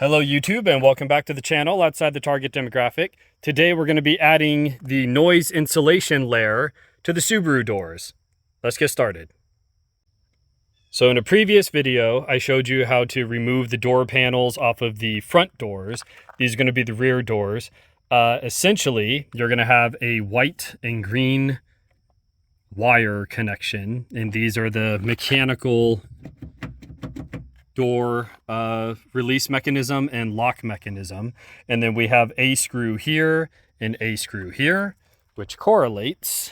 Hello YouTube and welcome back to the channel outside the target demographic. Today we're going to be adding the noise insulation layer to the Subaru doors. Let's get started. So in a previous video I showed you how to remove the door panels off of the front doors. These are going to be the rear doors. Essentially you're going to have a white and green wire connection, and these are the mechanical door release mechanism and lock mechanism. And then we have a screw here and a screw here, which correlates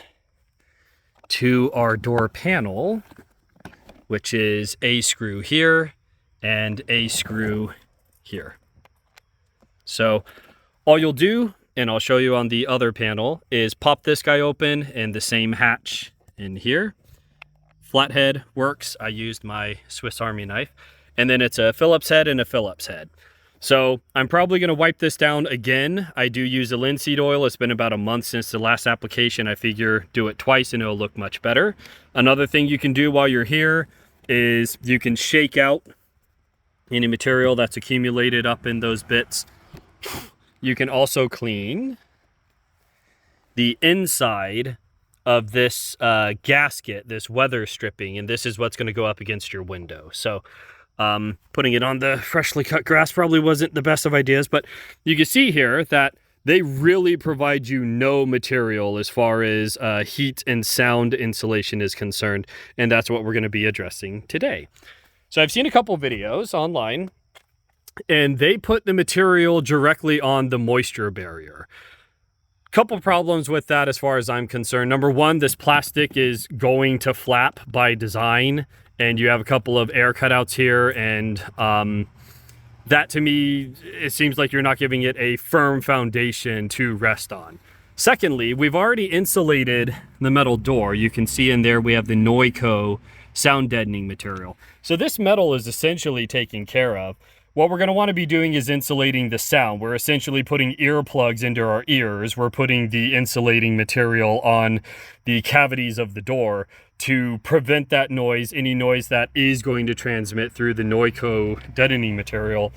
to our door panel, which is a screw here and a screw here. So all you'll do, and I'll show you on the other panel, is pop this guy open and the same hatch in here. Flathead works. I used my Swiss Army knife. And then it's a Phillips head and a Phillips head. So I'm probably going to wipe this down again. I do use a linseed oil. It's been about a month since the last application. I figure do it twice and it'll look much better. Another thing you can do while you're here is you can shake out any material that's accumulated up in those bits. You can also clean the inside of this gasket, this weather stripping, and this is what's going to go up against your window. So putting it on the freshly cut grass probably wasn't the best of ideas, but you can see here that they really provide you no material as far as heat and sound insulation is concerned, and that's what we're going to be addressing today. So I've seen a couple videos online, and they put the material directly on the moisture barrier. Couple problems with that as far as I'm concerned. Number one, this plastic is going to flap by design, and you have a couple of air cutouts here, and that to me, it seems like you're not giving it a firm foundation to rest on. Secondly, we've already insulated the metal door. You can see in there we have the Neuco sound deadening material. So this metal is essentially taken care of. What we're going to want to be doing is insulating the sound. We're essentially putting earplugs into our ears. We're putting the insulating material on the cavities of the door to prevent that noise, any noise that is going to transmit through the Neuco deadening material.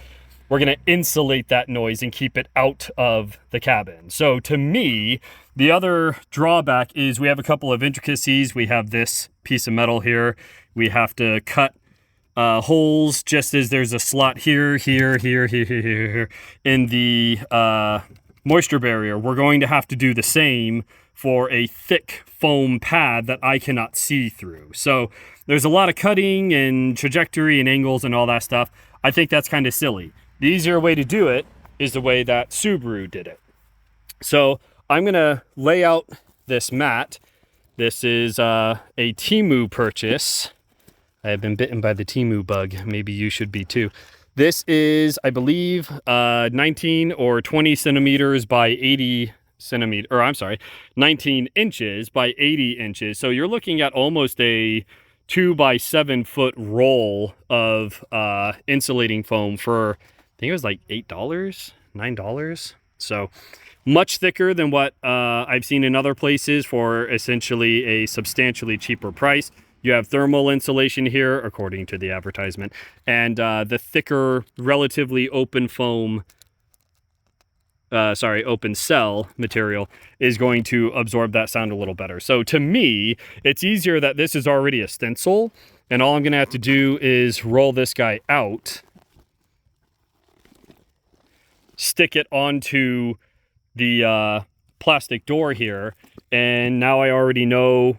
We're going to insulate that noise and keep it out of the cabin. So to me, the other drawback is we have a couple of intricacies. We have this piece of metal here. We have to cut holes just as there's a slot here in the moisture barrier. We're going to have to do the same for a thick foam pad that I cannot see through. So there's a lot of cutting and trajectory and angles and all that stuff. I think that's kind of silly. The easier way to do it is the way that Subaru did it. So I'm gonna lay out this mat. This is a Temu purchase. I have been bitten by the Temu bug. Maybe you should be too. This is, I believe, 19 or 20 centimeters by 80 centimeters, or I'm sorry, 19 inches by 80 inches. So you're looking at almost a 2 by 7 foot roll of insulating foam for, I think it was like $8, $9. So much thicker than what I've seen in other places for essentially a substantially cheaper price. You have thermal insulation here, according to the advertisement, and the thicker, relatively open foam, open cell material is going to absorb that sound a little better. So to me, it's easier that this is already a stencil, and all I'm going to have to do is roll this guy out, stick it onto the plastic door here, and now I already know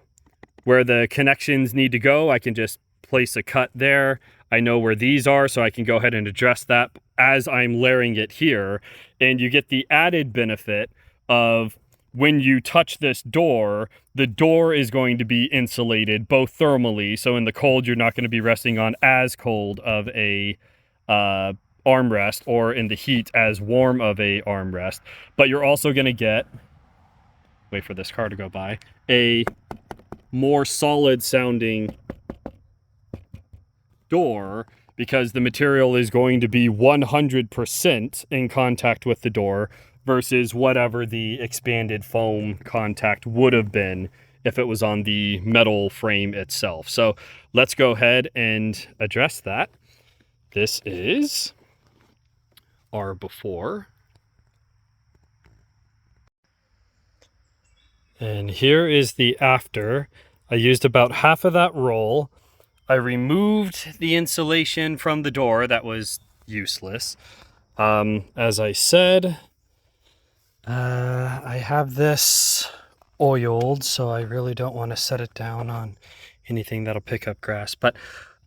where the connections need to go. I can just place a cut there. I know where these are, so I can go ahead and address that as I'm layering it here. And you get the added benefit of when you touch this door, the door is going to be insulated both thermally. So in the cold, you're not going to be resting on as cold of a armrest, or in the heat as warm of a armrest. But you're also going to get, wait for this car to go by, a more solid sounding door, because the material is going to be 100% in contact with the door versus whatever the expanded foam contact would have been if it was on the metal frame itself. So let's go ahead and address that. This is our before. And here is the after. I used about half of that roll. I removed the insulation from the door. That was useless. As I said, I have this oiled, so I really don't want to set it down on anything that'll pick up grass. But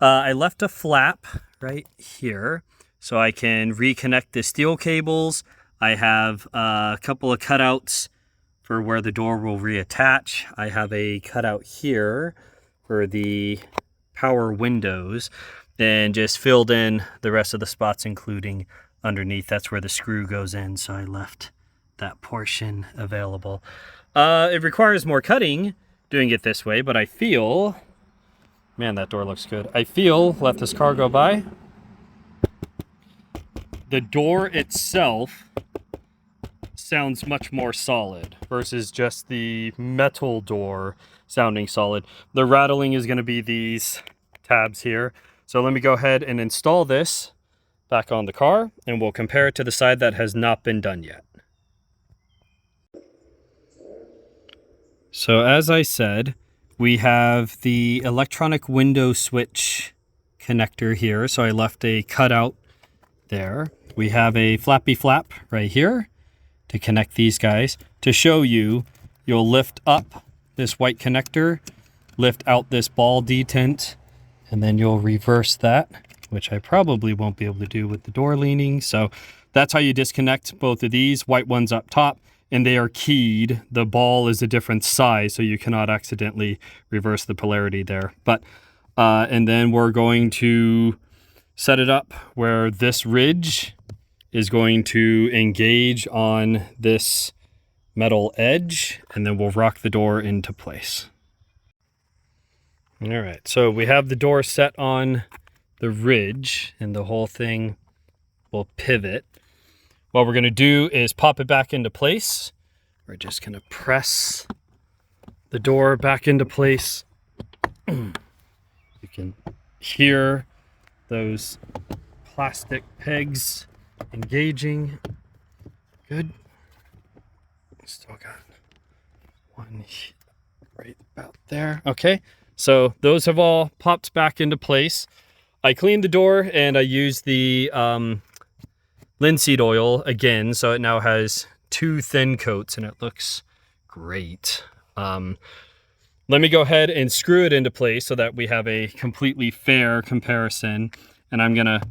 I left a flap right here so I can reconnect the steel cables. I have a couple of cutouts for where the door will reattach. I have a cutout here for the power windows, and just filled in the rest of the spots, including underneath. That's where the screw goes in, so I left that portion available. It requires more cutting doing it this way, but I feel, man, that door looks good. I feel, let this car go by, the door itself sounds much more solid versus just the metal door sounding solid. The rattling is going to be these tabs here. So let me go ahead and install this back on the car, and we'll compare it to the side that has not been done yet. So as I said, we have the electronic window switch connector here. So I left a cutout there. We have a flappy flap right here to connect these guys. To show you, you'll lift up this white connector, lift out this ball detent, and then you'll reverse that, which I probably won't be able to do with the door leaning. So that's how you disconnect both of these. White ones up top, and they are keyed. The ball is a different size, so you cannot accidentally reverse the polarity there. But and then we're going to set it up where this ridge is going to engage on this metal edge, and then we'll rock the door into place. All right, so we have the door set on the ridge, and the whole thing will pivot. What we're going to do is pop it back into place. We're just going to press the door back into place. You can hear those plastic pegs engaging. Good. Still got one right about there. Okay, so those have all popped back into place. I cleaned the door and I used the linseed oil again, so it now has 2 thin coats and it looks great. Let me go ahead and screw it into place so that we have a completely fair comparison. And I'm gonna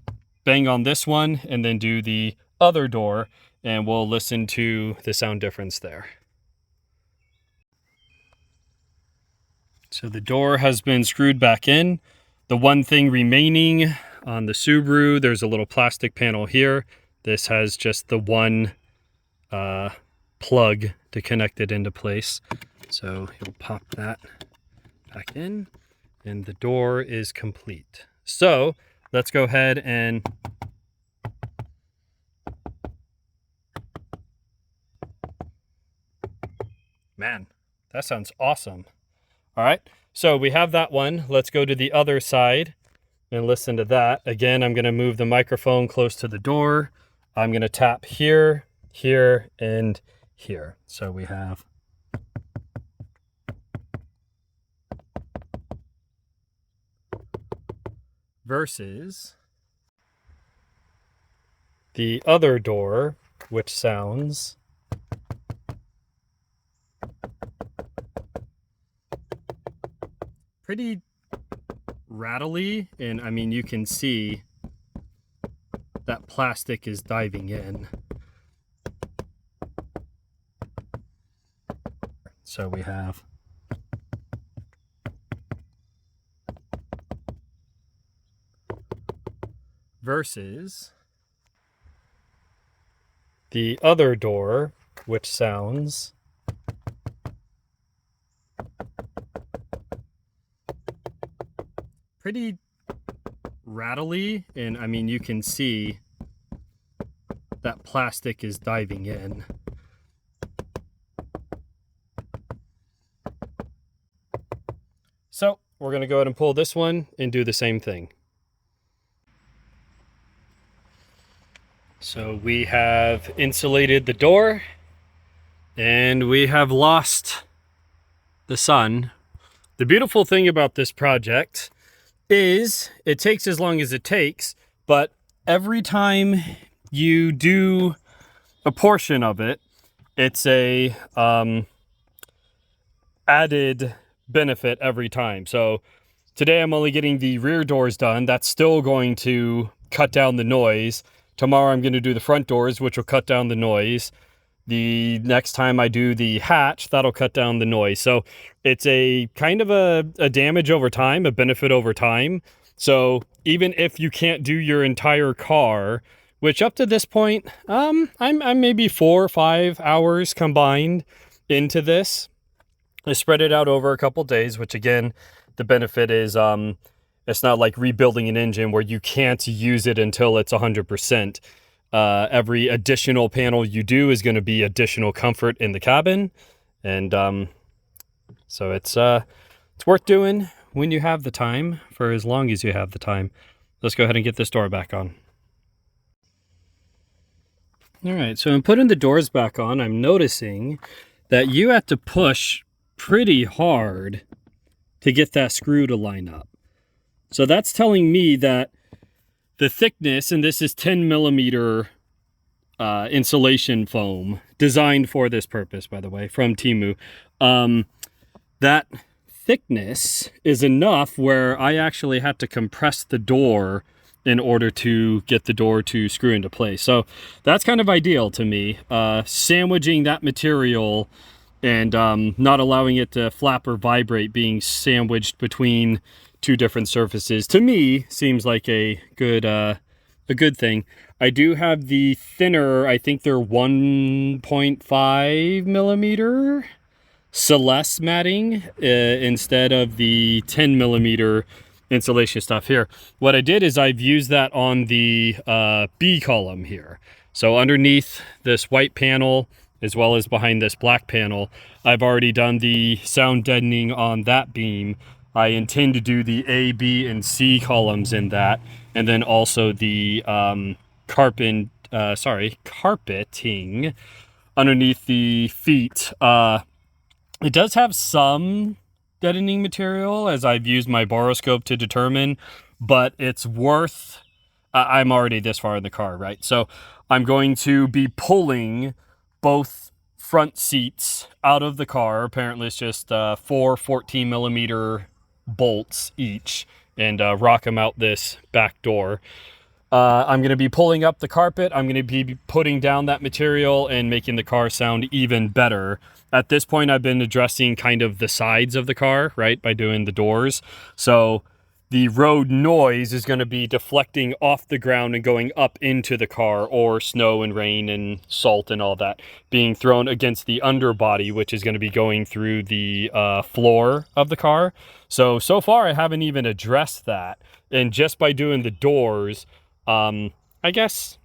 bang on this one and then do the other door, and we'll listen to the sound difference there. So the door has been screwed back in. The one thing remaining on the Subaru, there's a little plastic panel here. This has just the one plug to connect it into place. So you'll pop that back in, and the door is complete. So let's go ahead and man, that sounds awesome. All right, so we have that one. Let's go to the other side and listen to that. Again, I'm gonna move the microphone close to the door. I'm gonna tap here, here, and here. So we have versus the other door, which sounds pretty rattly, and I mean, you can see that plastic is diving in. So we have versus the other door, which sounds pretty rattly, and I mean, you can see that plastic is diving in. So we're going to go ahead and pull this one and do the same thing. So we have insulated the door and we have lost the sun. The beautiful thing about this project is it takes as long as it takes, but every time you do a portion of it, it's a added benefit every time. So today I'm only getting the rear doors done. That's still going to cut down the noise. Tomorrow I'm going to do the front doors, which will cut down the noise. The next time I do the hatch, that'll cut down the noise. So it's a kind of a damage over time, a benefit over time. So even if you can't do your entire car, which up to this point, I'm maybe 4 or 5 hours combined into this. I spread it out over a couple days, which again, the benefit is it's not like rebuilding an engine where you can't use it until it's 100%. Every additional panel you do is going to be additional comfort in the cabin. And so it's worth doing when you have the time, for as long as you have the time. Let's go ahead and get this door back on. All right, so I'm putting the doors back on. I'm noticing that you have to push pretty hard to get that screw to line up. So that's telling me that the thickness, and this is 10 millimeter insulation foam, designed for this purpose, by the way, from Temu. That thickness is enough where I actually had to compress the door in order to get the door to screw into place. So that's kind of ideal to me. Sandwiching that material and not allowing it to flap or vibrate, being sandwiched between two different surfaces, to me seems like a good thing. I do have the thinner, I think they're 1.5 millimeter Celeste matting instead of the 10 millimeter insulation stuff here. What I did is I've used that on the B column here. So underneath this white panel, as well as behind this black panel, I've already done the sound deadening on that beam. I intend to do the A, B, and C columns in that, and then also the carpeting underneath the feet. It does have some deadening material, as I've used my boroscope to determine, but it's worth, I'm already this far in the car, right? So I'm going to be pulling both front seats out of the car. Apparently it's just 4 14 millimeter bolts each, and rock them out this back door. I'm going to be pulling up the carpet. I'm going to be putting down that material and making the car sound even better. At this point, I've been addressing kind of the sides of the car, right, by doing the doors. So the road noise is going to be deflecting off the ground and going up into the car, or snow and rain and salt and all that being thrown against the underbody, which is going to be going through the floor of the car. So far, I haven't even addressed that. And just by doing the doors, I guess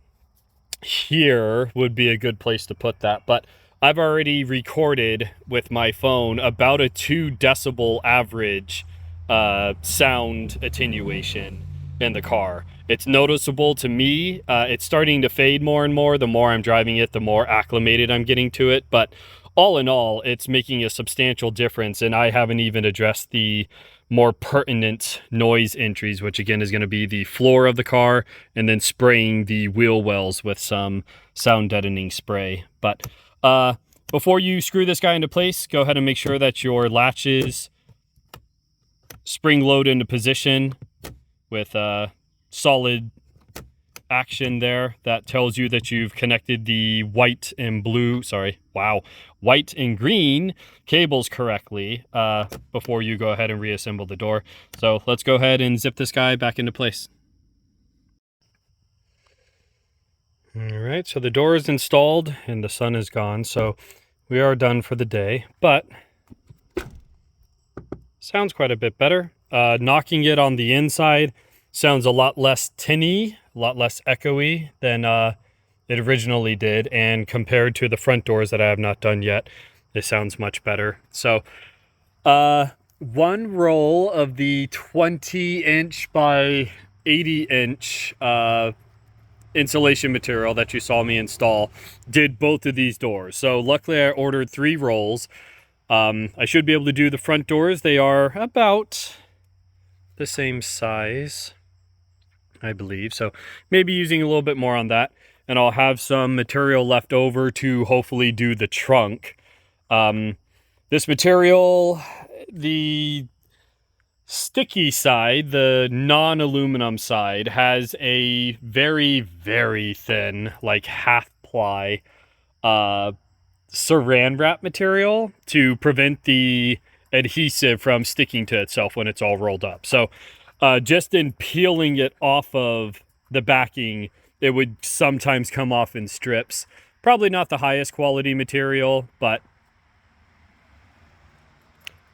here would be a good place to put that. But I've already recorded with my phone about a 2 decibel average sound attenuation in the car. It's noticeable to me. It's starting to fade more and more. The more I'm driving it, the more acclimated I'm getting to it. But all in all, it's making a substantial difference. And I haven't even addressed the more pertinent noise entries, which again is going to be the floor of the car and then spraying the wheel wells with some sound deadening spray. But before you screw this guy into place, go ahead and make sure that your latches spring load into position with solid action there. That tells you that you've connected the white and green cables correctly before you go ahead and reassemble the door. So let's go ahead and zip this guy back into place. All right, so the door is installed and the sun is gone, so we are done for the day, but sounds quite a bit better. Knocking it on the inside sounds a lot less tinny, a lot less echoey than it originally did, and compared to the front doors that I have not done yet, it sounds much better. So one roll of the 20-inch by 80-inch insulation material that you saw me install did both of these doors. So luckily I ordered 3 rolls. I should be able to do the front doors. They are about the same size, I believe. So maybe using a little bit more on that. And I'll have some material left over to hopefully do the trunk. This material, the sticky side, the non-aluminum side, has a very, very thin, like half ply saran wrap material to prevent the adhesive from sticking to itself when it's all rolled up. So just in peeling it off of the backing, it would sometimes come off in strips. Probably not the highest quality material, but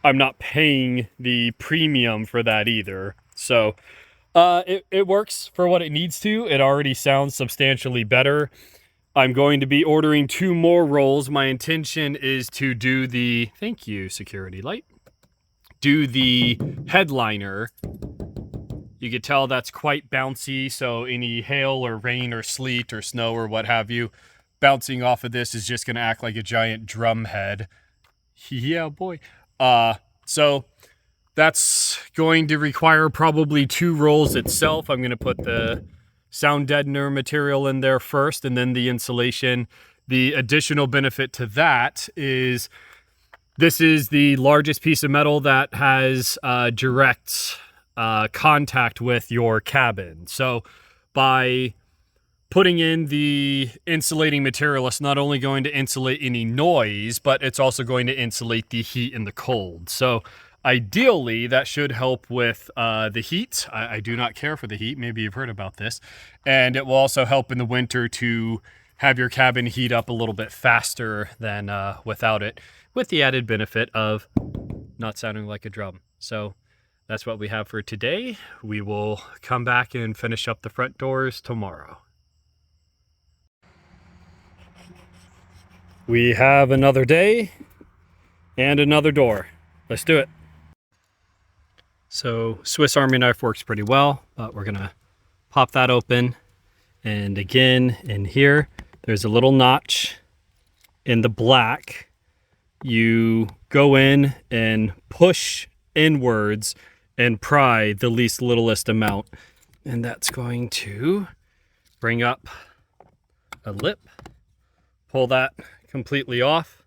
I'm not paying the premium for that either. So it works for what it needs to. It already sounds substantially better. I'm going to be ordering 2 more rolls. My intention is to do the, thank you, security light, do the headliner. You can tell that's quite bouncy, so any hail or rain or sleet or snow or what have you, bouncing off of this is just going to act like a giant drum head. Yeah, boy. So that's going to require probably 2 rolls itself. I'm going to put the sound deadener material in there first and then the insulation. The additional benefit to that is this is the largest piece of metal that has direct contact with your cabin. So by putting in the insulating material, it's not only going to insulate any noise, but it's also going to insulate the heat and the cold. So ideally, that should help with the heat. I do not care for the heat. Maybe you've heard about this. And it will also help in the winter to have your cabin heat up a little bit faster than without it, with the added benefit of not sounding like a drum. So that's what we have for today. We will come back and finish up the front doors tomorrow. We have another day and another door. Let's do it. So Swiss Army knife works pretty well, but we're gonna pop that open. And again, in here, there's a little notch in the black. You go in and push inwards and pry the least littlest amount. And that's going to bring up a lip, pull that completely off.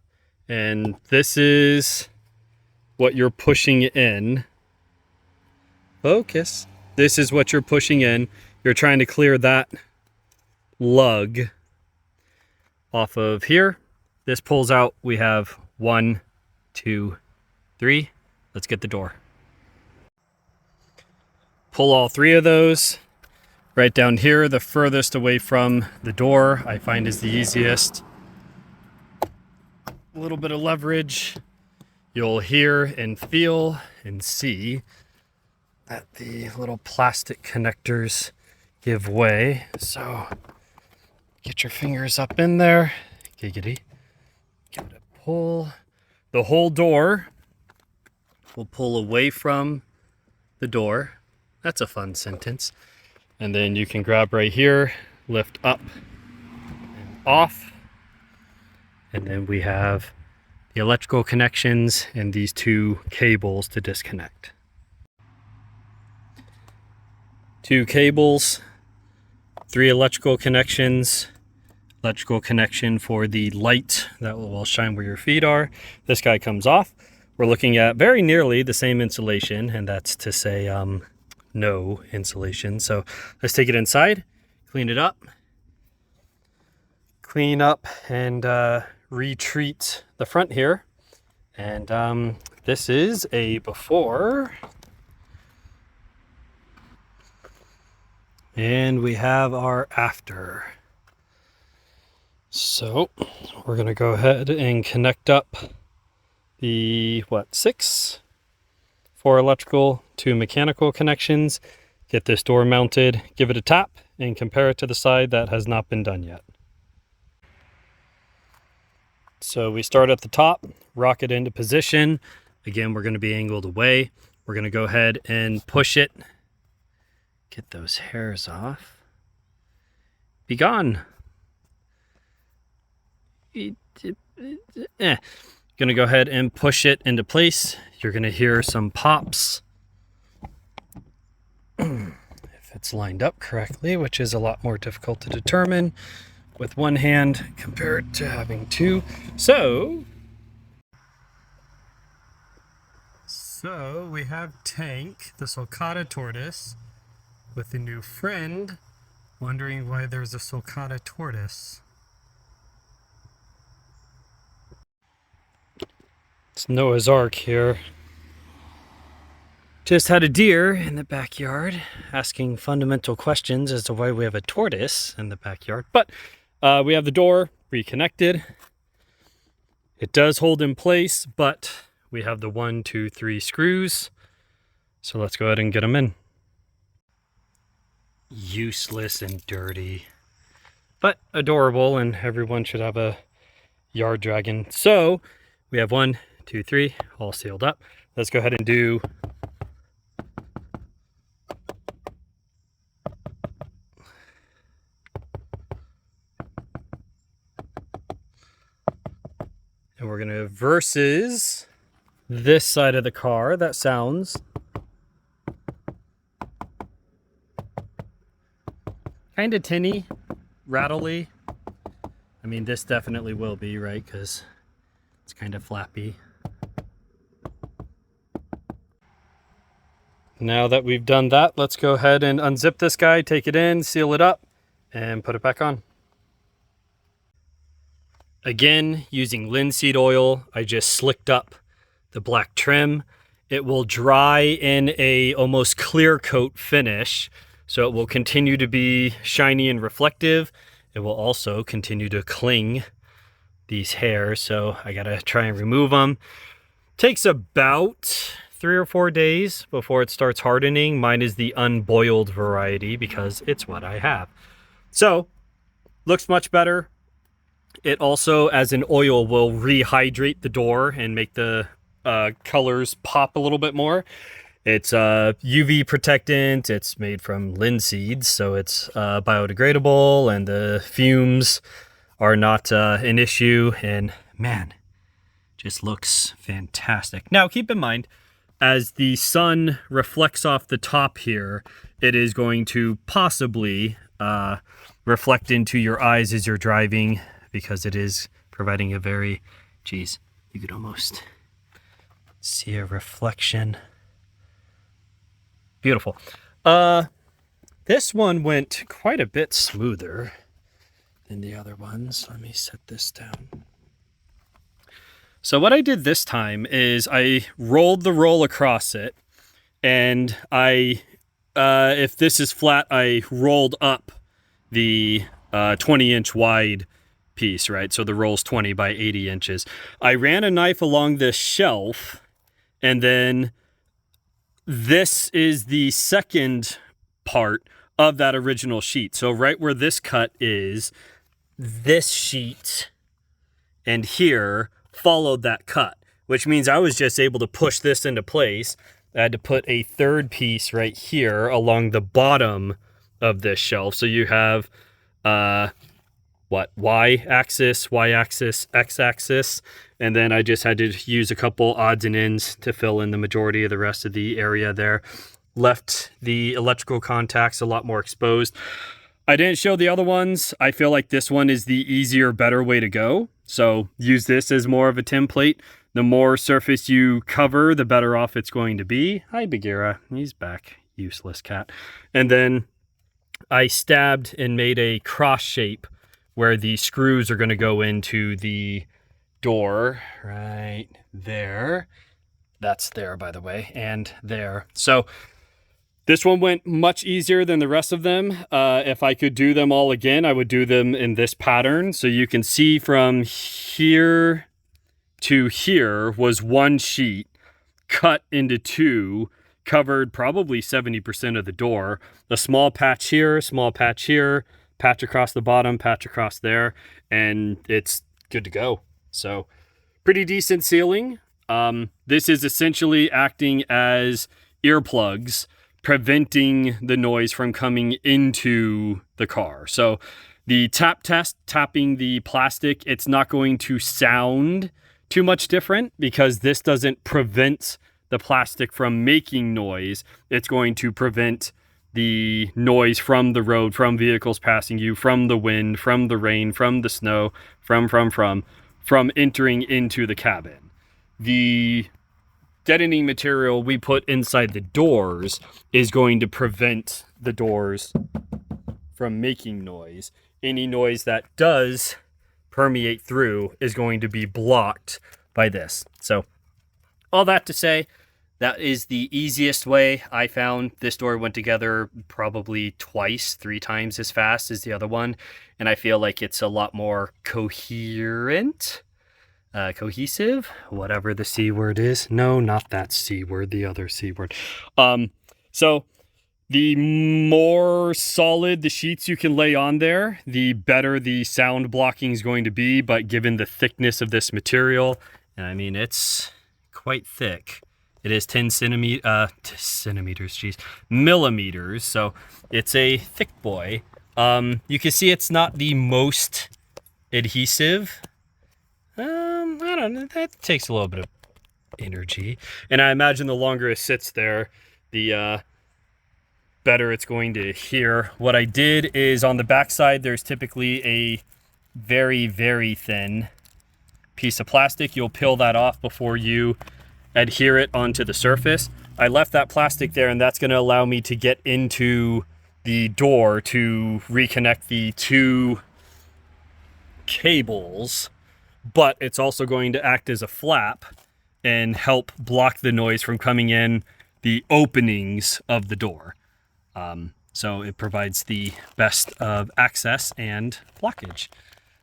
And this is what you're pushing in. Focus. This is what you're pushing in. You're trying to clear that lug off of here. This pulls out. We have 1, 2, 3. Let's get the door. Pull all 3 of those. Right down here, the furthest away from the door, I find is the easiest. A little bit of leverage. You'll hear and feel and see that the little plastic connectors give way. So get your fingers up in there. Giggity. Give it a pull. The whole door will pull away from the door. That's a fun sentence. And then you can grab right here, lift up and off. And then we have the electrical connections and these 2 cables to disconnect. 2 cables, 3 electrical connections, electrical connection for the light that will shine where your feet are. This guy comes off. We're looking at very nearly the same insulation, and that's to say no insulation. So let's take it inside, clean it up, clean up and retreat the front here. And this is a before. And we have our after. So we're going to go ahead and connect up the, 6? 4 electrical, 2 mechanical connections. Get this door mounted, give it a tap, and compare it to the side that has not been done yet. So we start at the top, rock it into position. Again, we're going to be angled away. We're going to go ahead and push it. Get those hairs off. Be gone. Gonna go ahead and push it into place. You're gonna hear some pops. If it's lined up correctly, which is a lot more difficult to determine with one hand compared to having two. So we have Tank, the sulcata tortoise, with a new friend, wondering why there's a sulcata tortoise. It's Noah's Ark here. Just had a deer in the backyard asking fundamental questions as to why we have a tortoise in the backyard. But we have the door reconnected. It does hold in place, but we have the 1, 2, 3 screws. So let's go ahead and get them in. Useless and dirty, but adorable, and everyone should have a yard dragon. So we have 1, 2, 3 all sealed up. Let's go ahead and do and we're gonna versus this side of the car. That sounds kind of tinny, rattly. I mean, this definitely will be, right? Because it's kind of flappy. Now that we've done that, let's go ahead and unzip this guy, take it in, seal it up, and put it back on. Again, using linseed oil, I just slicked up the black trim. It will dry in a almost clear coat finish, so it will continue to be shiny and reflective. It will also continue to cling these hairs, so I gotta try and remove them. Takes about 3 or 4 days before it starts hardening. Mine is the unboiled variety because it's what I have. So, looks much better. It also, as an oil, will rehydrate the door and make the colors pop a little bit more. It's UV protectant. It's made from linseed, so it's biodegradable, and the fumes are not an issue. And man, just looks fantastic. Now, keep in mind, as the sun reflects off the top here, it is going to possibly reflect into your eyes as you're driving, because it is providing a very, geez, you could almost see a reflection. Beautiful. This one went quite a bit smoother than the other ones. Let me set this down. So what I did this time is I rolled the roll across it, and if this is flat, I rolled up the 20-inch wide piece, right? So the roll's 20 by 80 inches. I ran a knife along this shelf, and then this is the second part of that original sheet. So right where this cut is, this sheet and here followed that cut, which means I was just able to push this into place. I had to put a third piece right here along the bottom of this shelf. So you have y-axis, y-axis, x-axis, and then I just had to use a couple odds and ends to fill in the majority of the rest of the area there. Left the electrical contacts a lot more exposed. I didn't show the other ones. I feel like this one is the easier, better way to go. So use this as more of a template. The more surface you cover, the better off it's going to be. Hi, Bagheera. He's back. Useless cat. And then I stabbed and made a cross shape where the screws are going to go into the door right there. That's there, by the way, and there. So this one went much easier than the rest of them. If I could do them all again, I would do them in this pattern. So you can see from here to here was one sheet cut into two, covered probably 70% of the door. A small patch here, patch across the bottom, patch across there, and it's good to go. So pretty decent sealing. This is essentially acting as earplugs, preventing the noise from coming into the car. So The tap test, tapping the plastic, it's not going to sound too much different because this doesn't prevent the plastic from making noise. It's going to prevent the noise from the road, from vehicles passing you, from the wind, from the rain, from the snow, from entering into the cabin. The deadening material we put inside the doors is going to prevent the doors from making noise. Any noise that does permeate through is going to be blocked by this. So all that to say, that is the easiest way I found. This door went together probably twice, 3 times as fast as the other one. And I feel like it's a lot more coherent, cohesive, whatever the C word is. No, not that C word, the other C word. So the more solid the sheets you can lay on there, the better the sound blocking is going to be. But given the thickness of this material, and I mean, it's quite thick. It is 10 centimeters, geez, millimeters. So it's a thick boy. You can see it's not the most adhesive. I don't know. That takes a little bit of energy. And I imagine the longer it sits there, the better it's going to adhere. What I did is on the backside, there's typically a very, very thin piece of plastic. You'll peel that off before you adhere it onto the surface. I left that plastic there, and that's going to allow me to get into the door to reconnect the 2 cables, but it's also going to act as a flap and help block the noise from coming in the openings of the door. So it provides the best of access and blockage.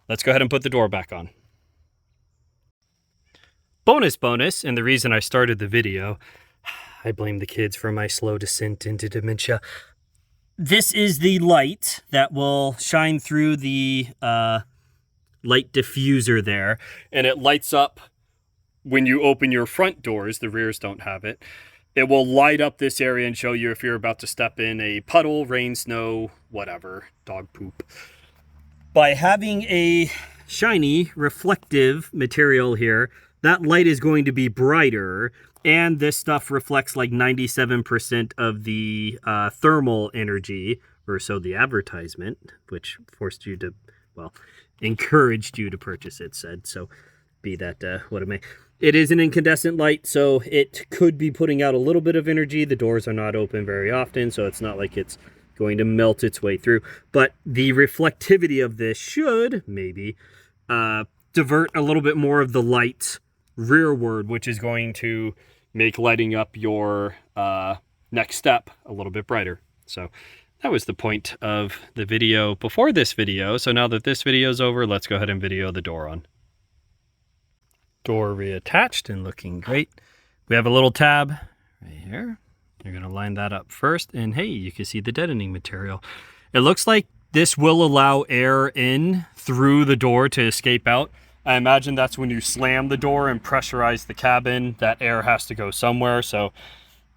Let's go ahead and put the door back on. Bonus, and the reason I started the video, I blame the kids for my slow descent into dementia. This is the light that will shine through the light diffuser there, and it lights up when you open your front doors. The rears don't have it. It will light up this area and show you if you're about to step in a puddle, rain, snow, whatever, dog poop. By having a shiny, reflective material here, that light is going to be brighter, and this stuff reflects like 97% of the thermal energy, or so the advertisement, which forced you to, well, encouraged you to purchase it, said. So be that what it may. It is an incandescent light, so it could be putting out a little bit of energy. The doors are not open very often, so it's not like it's going to melt its way through. But the reflectivity of this should, maybe, divert a little bit more of the light rearward, which is going to make lighting up your next step a little bit brighter. So that was the point of the video before this video. So now that this video is over, let's go ahead and video the door on. Door reattached and looking great. We have a little tab right here. You're going to line that up first, and hey, you can see the deadening material. It looks like this will allow air in through the door to escape out. I imagine that's when you slam the door and pressurize the cabin, that air has to go somewhere. So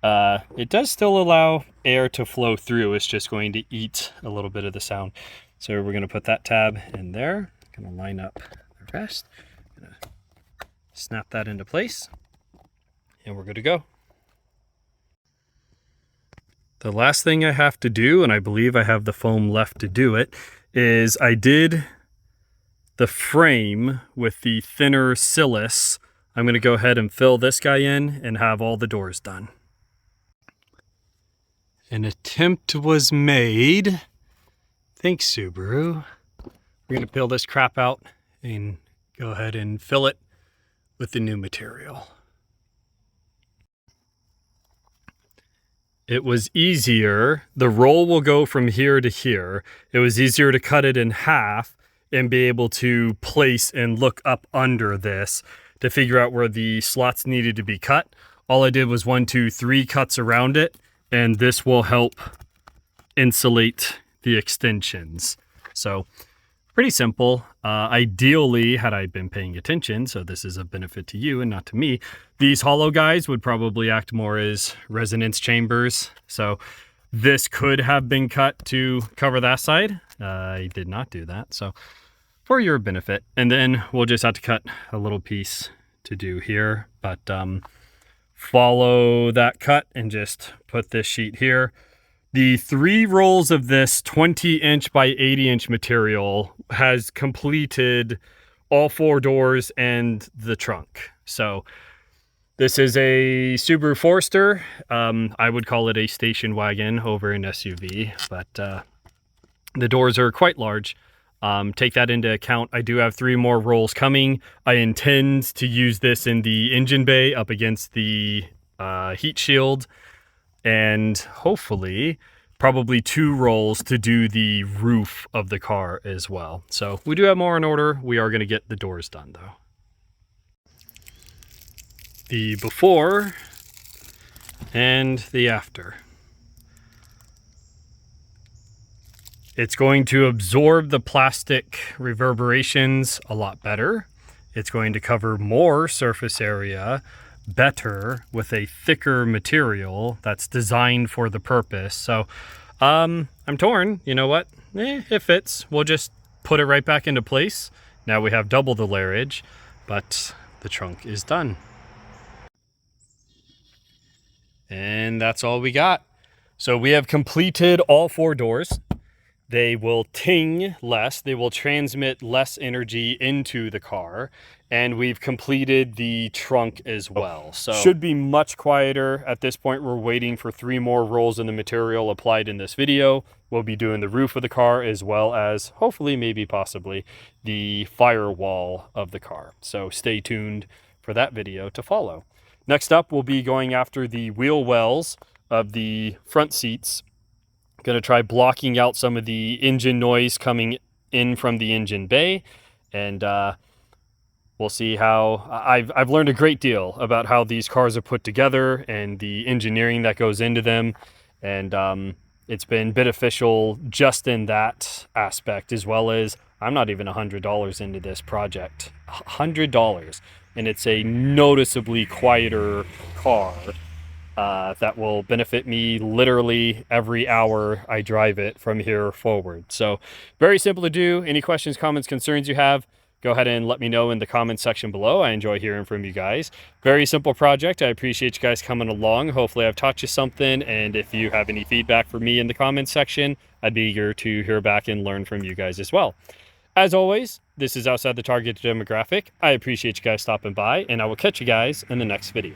it does still allow air to flow through. It's just going to eat a little bit of the sound. So we're going to put that tab in there. Going to line up the rest. Going to snap that into place, and we're good to go. The last thing I have to do, and I believe I have the foam left to do it, is I did the frame with the thinner silice. I'm going to go ahead and fill this guy in and have all the doors done. An attempt was made. Thanks, Subaru. We're going to peel this crap out and go ahead and fill it with the new material. It was easier. The roll will go from here to here. It was easier to cut it in half and be able to place and look up under this to figure out where the slots needed to be cut. All I did was 1, 2, 3 cuts around it, and this will help insulate the extensions. So pretty simple. Ideally, had I been paying attention, so this is a benefit to you and not to me, these hollow guys would probably act more as resonance chambers. So This could have been cut to cover that side. I did not do that, so for your benefit. And then we'll just have to cut a little piece to do here, but follow that cut and just put this sheet here. The 3 rolls of this 20-inch by 80-inch material has completed all 4 doors and the trunk. So this is a Subaru Forester. I would call it a station wagon over an SUV, but the doors are quite large. Take that into account. I do have 3 more rolls coming. I intend to use this in the engine bay up against the heat shield, and hopefully probably 2 rolls to do the roof of the car as well. So we do have more in order. We are going to get the doors done though. The before and the after. It's going to absorb the plastic reverberations a lot better. It's going to cover more surface area better with a thicker material that's designed for the purpose. So I'm torn. You know what? It fits. We'll just put it right back into place. Now we have double the layerage, but the trunk is done. And that's all we got. So we have completed all 4 doors. They will ting less, they will transmit less energy into the car, and we've completed the trunk as well. So should be much quieter. At this point, we're waiting for 3 more rolls of the material applied in this video. We'll be doing the roof of the car as well as, hopefully, maybe possibly, the firewall of the car. So stay tuned for that video to follow. Next up, we'll be going after the wheel wells of the front seats. Going to try blocking out some of the engine noise coming in from the engine bay, and we'll see how I've learned a great deal about how these cars are put together and the engineering that goes into them, and it's been beneficial just in that aspect, as well as I'm not even $100 into this project. $100, and it's a noticeably quieter car. That will benefit me literally every hour I drive it from here forward. So very simple to do. Any questions, comments, concerns you have, go ahead and let me know in the comments section below. I enjoy hearing from you guys. Very simple project. I appreciate you guys coming along. Hopefully I've taught you something. And if you have any feedback for me in the comments section, I'd be eager to hear back and learn from you guys as well. As always, this is Outside the Target Demographic. I appreciate you guys stopping by, and I will catch you guys in the next video.